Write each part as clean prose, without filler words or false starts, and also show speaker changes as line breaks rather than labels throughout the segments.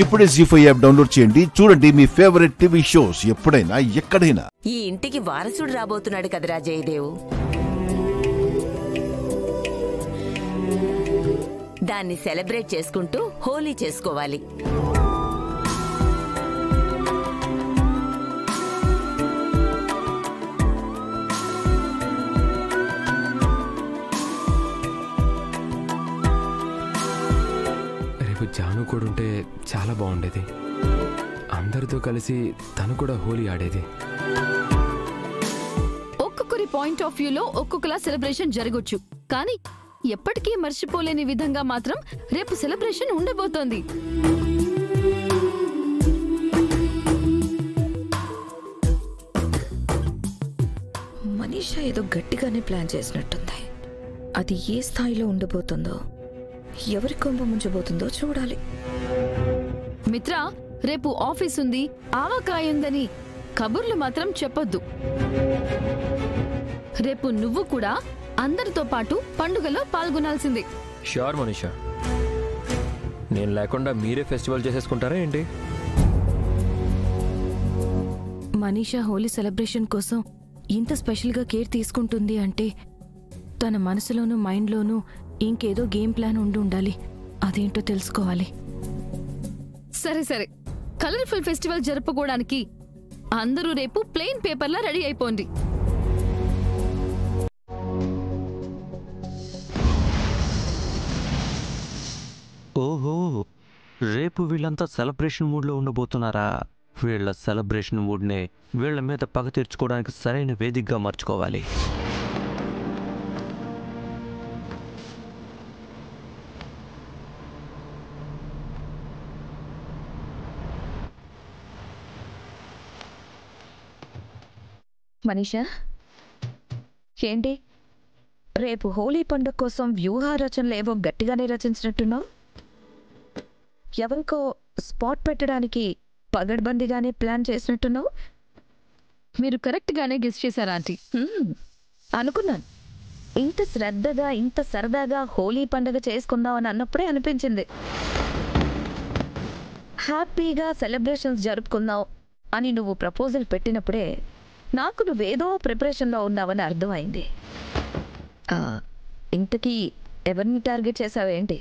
ఇప్పుడే జీ5 app download చేయండి. చూడండి మీ ఫేవరెట్ టీవీ షోస్ ఎప్పుడైనా ఎక్కడైనా.
ఈ ఇంటికి వారసుడు రాబోతున్నాడు కదరా జయదేవ్. దాన్ని సెలబ్రేట్ చేసుకుంటూ హోలీ చేసుకోవాలి.
రేపు జాను కూడా ఉంటే చాలా బాగుండేది. అందరితో కలిసి తను కూడా హోలీ ఆడేది.
ఒక్కొక్కరి పాయింట్ ఆఫ్ వ్యూలో ఒక్కొక్కలా సెలబ్రేషన్ జరగొచ్చు, కానీ ఎప్పటికీ మర్చిపోలేని విధంగా మాత్రం రేపు సెలబ్రేషన్ ఉండబోతోంది.
మనీషా ఏదో గట్టిగానే ప్లాన్ చేసినట్టుంది. అది ఏ స్థాయిలో ఉండబోతుందో, ఎవరి కొంప ముంచబోతుందో చూడాలి.
మిత్ర, రేపు ఆఫీస్ ఉంది, ఆవకాయుందని కబుర్లు మాత్రం చెప్పొద్దు. రేపు నువ్వు కూడా అందరితో పాటు పండుగలో పాల్గొనాల్సిందే.
ష్యూర్ మనీషా. నేను లేకుండా మీరే ఫెస్టివల్ చేసేసుకుంటారా ఏంటి?
మనీషా హోలీ సెలబ్రేషన్ కోసం ఇంత స్పెషల్గా కేర్ తీసుకుంటుంది అంటే తన మనసులోనూ మైండ్లోనూ ఇంకేదో గేమ్ ప్లాన్ ఉండాలి. అదేంటో తెలుసుకోవాలి.
సరే సరే, కలర్ఫుల్ ఫెస్టివల్ జరుపుకోవడానికి అందరూ రేపు ప్లెయిన్ పేపర్లా రెడీ అయిపోండి.
ఓహో, రేపు వీళ్ళంతా సెలబ్రేషన్ మూడ్లో ఉండబోతున్నారా? వీళ్ళ సెలబ్రేషన్ మూడ్నే వీళ్ళ మీద పగ తీర్చుకోవడానికి సరైన వేదికగా మార్చుకోవాలి.
మనీషా, ఏంటి రేపు హోలీ పండుగ కోసం వ్యూహ రచనలు ఏవో గట్టిగానే రచించినట్టున్నావు? ఎవరికో స్పాట్ పెట్టడానికి పగడ్బందీగానే ప్లాన్ చేసినట్టున్నావు.
మీరు కరెక్ట్గానే గెస్ చేశారా ఆంటీ?
అనుకున్నాను. ఇంత శ్రద్ధగా ఇంత సరదాగా హోలీ పండుగ చేసుకుందామని అన్నప్పుడే అనిపించింది. హ్యాపీగా సెలబ్రేషన్స్ జరుపుకుందాం అని నువ్వు ప్రపోజల్ పెట్టినప్పుడే నాకు నువ్వేదో ప్రిపరేషన్లో ఉన్నావని అర్థమైంది. ఇంతకీ ఎవరిని టార్గెట్ చేసావేంటి?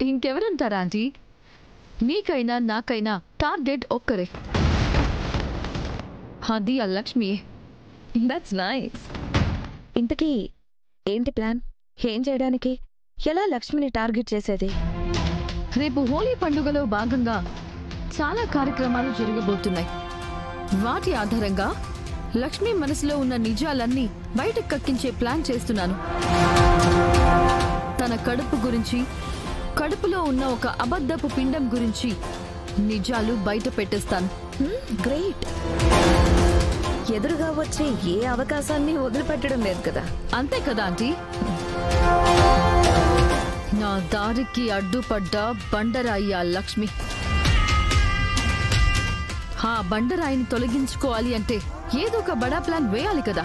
ఇంకెవరంటారా ఆంటీ? నీకైనా నాకైనా టార్గెట్ ఒక్కరే, అది ఆ లక్ష్మి.
That's nice. ఇంతకీ ఏంటి ప్లాన్? ఏం చేయడానికి? ఎలా లక్ష్మిని టార్గెట్ చేసేది?
రేపు హోలీ పండుగలో భాగంగా చాలా కార్యక్రమాలు జరగబోతున్నాయి. వాటి ఆధారంగా లక్ష్మి మనసులో ఉన్న నిజాలన్నీ బయటకు కక్కించే ప్లాన్ చేస్తున్నాను. తన కడుపు గురించి, కడుపులో ఉన్న ఒక అబద్ధపు పిండం గురించి నిజాలు బయట పెట్టేస్తాను.
గ్రేట్. ఎదురుగా వచ్చే ఏ అవకాశాన్ని వదిలిపెట్టడం లేదు కదా?
అంతే కదా ఆంటీ? నా దారికి అడ్డుపడ్డ బండరాయి ఆ లక్ష్మి. ఆ బండరాయిని తొలగించుకోవాలి అంటే ఏదో ఒక బడా ప్లాన్ వేయాలి కదా.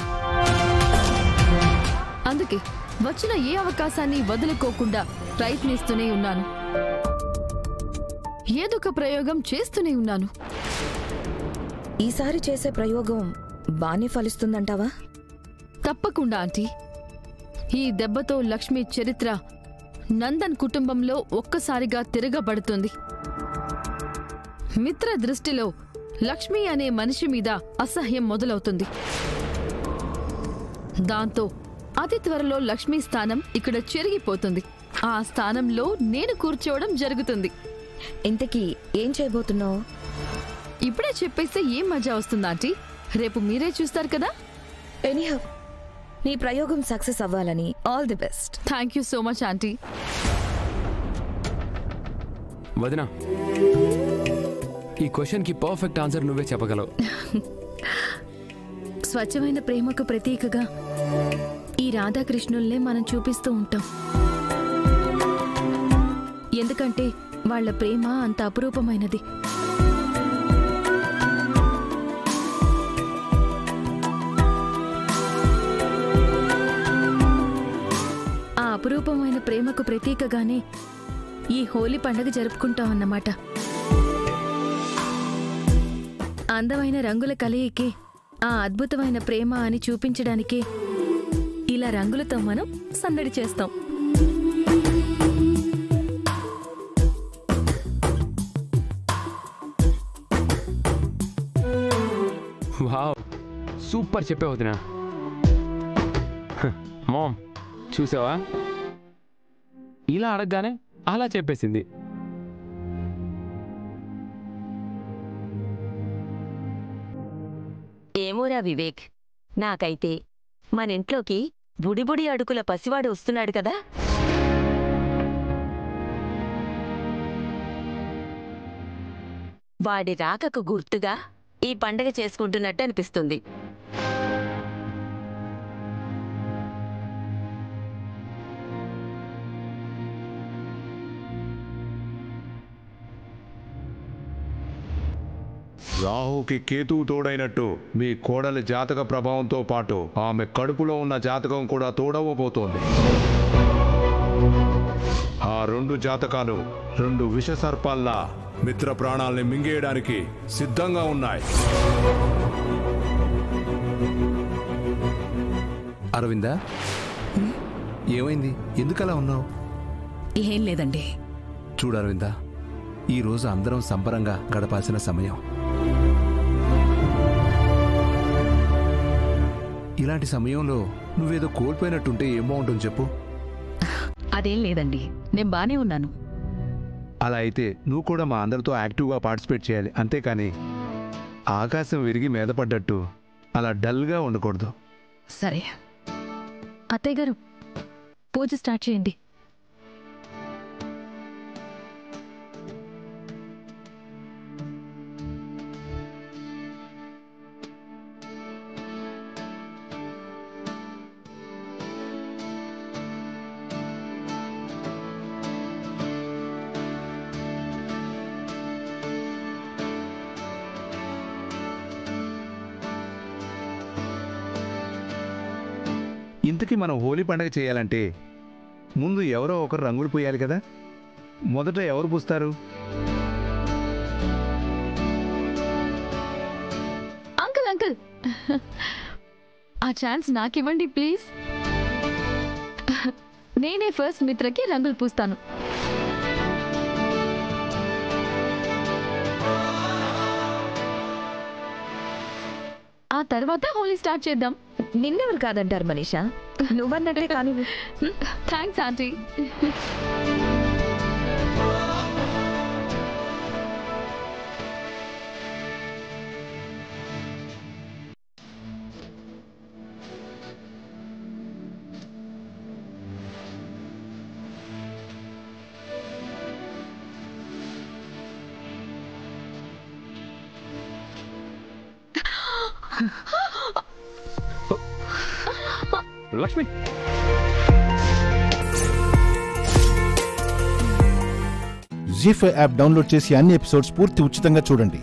అందుకే వచ్చిన ఏ అవకాశాన్ని వదులుకోకుండా ప్రయత్నిస్తూనే ఉన్నాను. ఏదో ఒక ప్రయోగం చేస్తూనే ఉన్నాను.
ఈసారి చేసే ప్రయోగం బానే ఫలిస్తుందంటావా?
తప్పకుండా ఆంటీ. ఈ దెబ్బతో లక్ష్మి చరిత్ర నందన్ కుటుంబంలో ఒక్కసారిగా తిరగబడుతుంది. మిత్ర దృష్టిలో లక్ష్మి అనే మనిషి మీద అసహ్యం మొదలవుతుంది. దాంతో అతి త్వరలో లక్ష్మి స్థానం ఇక్కడ చెరిగిపోతుంది. ఆ స్థానంలో నేను కూర్చోవడం జరుగుతుంది.
ఇంతకీ ఏం చేయబోతున్నావు?
ఇప్పుడే చెప్పేస్తే ఏం మజా వస్తుందా ఆంటీ? రేపు మీరే చూస్తారు కదా.
ఎనీహౌ, నీ ప్రయోగం సక్సెస్ అవ్వాలని all the best.
Thank you so much aunty.
వదినా, ఈ క్వశ్చన్కి పర్ఫెక్ట్ ఆన్సర్ నువ్వే చెప్పగలవు.
స్వచ్ఛమైన ప్రేమకు ప్రతీకగా ఈ రాధాకృష్ణుల్నే మనం చూపిస్తూ ఉంటాం. ఎందుకంటే వాళ్ళ ప్రేమ అంత అపురూపమైనది. ఆ అపురూపమైన ప్రేమకు ప్రతీకగానే ఈ హోలీ పండుగ జరుపుకుంటామన్నమాట. అందమైన రంగుల కలయికే ఆ అద్భుతమైన ప్రేమ అని చూపించడానికి ఇలా రంగులతో మనం సందడి చేస్తాం.
వావ్, సూపర్ చెప్పావు వదినా. మామ్ చూసావా, ఇలా అడగగానే అలా చెప్పేసింది.
ఏమోరా వివేక్, నాకైతే మన ఇంట్లోకి బుడిబుడి అడుగుల పసివాడు వస్తున్నాడు కదా, వాడి రాకకు గుర్తుగా ఈ పండగ చేసుకుంటున్నట్టు అనిపిస్తుంది.
రాహుకి కేతువు తోడైనట్టు మీ కోడలి జాతక ప్రభావంతో పాటు ఆమె కడుపులో ఉన్న జాతకం కూడా తోడవబోతోంది. ఆ 2 జాతకాలు 2 విషసర్పాల్లా మిత్ర ప్రాణాల్ని మింగేయడానికి సిద్ధంగా ఉన్నాయి.
అరవిందా, ఏమైంది? ఎందుకలా ఉన్నావు?
ఏం లేదండి.
చూడు అరవిందా, ఈరోజు అందరం సంబరంగా గడపాల్సిన సమయం. ఇలాంటి సమయంలో నువ్వేదో కోల్పోయినట్టుంటే ఏం బాగుంటుంది చెప్పు.
అదేం లేదండి, నేను బానే ఉన్నాను.
అలా అయితే నువ్వు కూడా మా అందరితో యాక్టివ్గా పార్టిసిపేట్ చేయాలి, అంతేకాని ఆకాశం విరిగి మీద పడ్డట్టు అలా డల్గా ఉండకూడదు.
సరే అత్తయ్య గారు, పూజ స్టార్ట్ చేయండి.
ఇంతకీ మనం హోలీ పండుగ చేయాలంటే ముందు ఎవరో ఒకరు రంగులు పూయాలి కదా. మొదట ఎవరు పూస్తారు?
అంకుల్ అంకుల్, ఆ ఛాన్స్ నాకివ్వండి ప్లీజ్. నేనే ఫస్ట్ మిత్రకి రంగులు పూస్తాను. ఆ తర్వాత హోలీ స్టార్ట్ చేద్దాం.
నిన్నెవరు కాదంటారు మనీషా, నువ్వన్నట్టే కానీ.
Thanks aunty.
Lakshmi,
ZEE5 app download చేసి అన్ని ఎపిసోడ్స్ పూర్తి ఉచితంగా చూడండి.